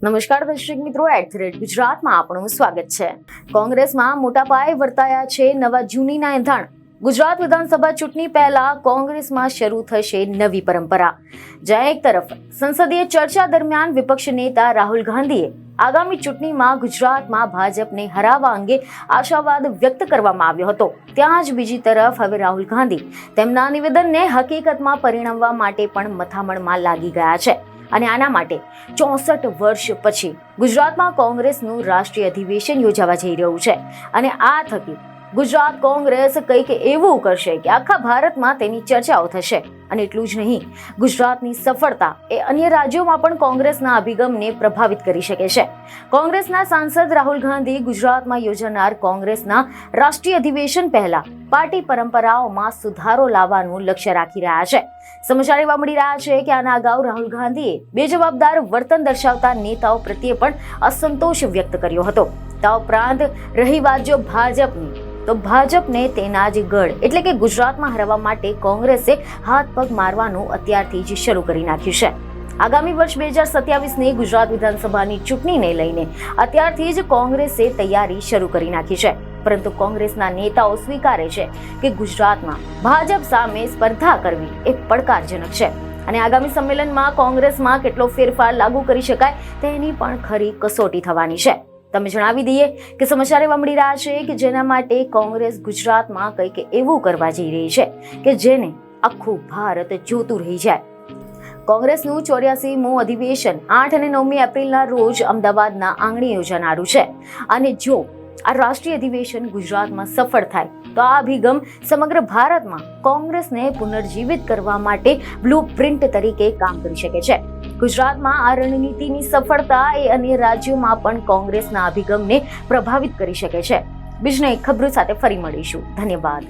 નમસ્કાર દર્શક મિત્રો, @ગુજરાતમાં આપનું સ્વાગત છે। કોંગ્રેસમાં મોટા પાયે વર્તાયા છે નવા જૂનીના એંધાણ। ગુજરાત વિધાનસભા ચૂંટણી પહેલા કોંગ્રેસમાં શરૂ થશે નવી પરંપરા। જ્યાં એક તરફ સંસદીય ચર્ચા દરમિયાન વિપક્ષ નેતા રાહુલ ગાંધીએ આગામી ચૂંટણીમાં ગુજરાતમાં ભાજપને હરાવવા અંગે આશાવાદ વ્યક્ત કરવામાં આવ્યો હતો, ત્યાં જ બીજી તરફ હવે રાહુલ ગાંધી તેમના નિવેદનને હકીકતમાં પરિણમવા માટે પણ મથામણમાં લાગી ગયા છે। અને આના માટે 64 વર્ષ પછી ગુજરાતમાં કોંગ્રેસનું રાષ્ટ્રીય અધિવેશન યોજાવા જઈ રહ્યું છે। અને આ થકી ગુજરાત કોંગ્રેસ કંઈક એવું કરશે કે આખા ભારતમાં તેની ચર્ચાઓ થશે। અને એટલું જ નહીં, ગુજરાતની સફળતા એ અન્ય રાજ્યોમાં પણ કોંગ્રેસના અભિગમને પ્રભાવિત કરી શકે છે। કોંગ્રેસના સાંસદ રાહુલ ગાંધી ગુજરાતમાં યોજાનાર કોંગ્રેસના રાષ્ટ્રીય અધિવેશન પહેલા પાર્ટી પરંપરાઓમાં સુધારો લાવવાનું લક્ષ્ય રાખી રહ્યા છે। સમાચાર એવા મળી રહ્યા છે કે આના અગાઉ રાહુલ ગાંધીએ બેજવાબદાર વર્તન દર્શાવતા નેતાઓ પ્રત્યે પણ અસંતોષ વ્યક્ત કર્યો હતો। આ ઉપરાંત રહી વાત જો ભાજપની, તો ભાજપને તેના જ ગઢ એટલે કે ગુજરાતમાં હરાવવા માટે કોંગ્રેસે હાથ પગ મારવાનું અત્યારથી જ શરૂ કરી નાખ્યું છે। આગામી વર્ષ 2027ની ગુજરાત વિધાનસભાની ચૂંટણીને લઈને અત્યારથી જ કોંગ્રેસે તૈયારી શરૂ કરી નાખી છે। પરંતુ કોંગ્રેસના નેતાઓ સ્વીકારે છે કે ગુજરાતમાં ભાજપ સામે સ્પર્ધા કરવી એ પડકારજનક છે અને આગામી સંમેલનમાં કોંગ્રેસમાં કેટલો ફેરફાર લાગુ કરી શકાય તેની પણ ખરી કસોટી થવાની છે। તમે જણાવી દઈએ કે સમાચાર એવા મળી રહ્યા છે કે જેના માટે કોંગ્રેસ ગુજરાતમાં કંઈક એવું કરવા જઈ રહી છે કે જેને આખું ભારત જોતું રહી જાય। કોંગ્રેસનું 84મું અધિવેશન 8 અને 9 એપ્રિલના રોજ અમદાવાદના આંગણે યોજાનારું છે અને જો આ રાષ્ટ્રીય અધિવેશન ગુજરાતમાં સફળ થાય તો આ અભિગમ સમગ્ર ભારતમાં કોંગ્રેસને પુનર્જીવિત કરવા માટે બ્લુપ્રિન્ટ તરીકે કામ કરી શકે છે। ગુજરાતમાં આ રણનીતિની સફળતા એ અન્ય રાજ્યોમાં પણ કોંગ્રેસના અભિગમને પ્રભાવિત કરી શકે છે। બીજી એક ખબર સાથે ફરી મળીશું। ધન્યવાદ।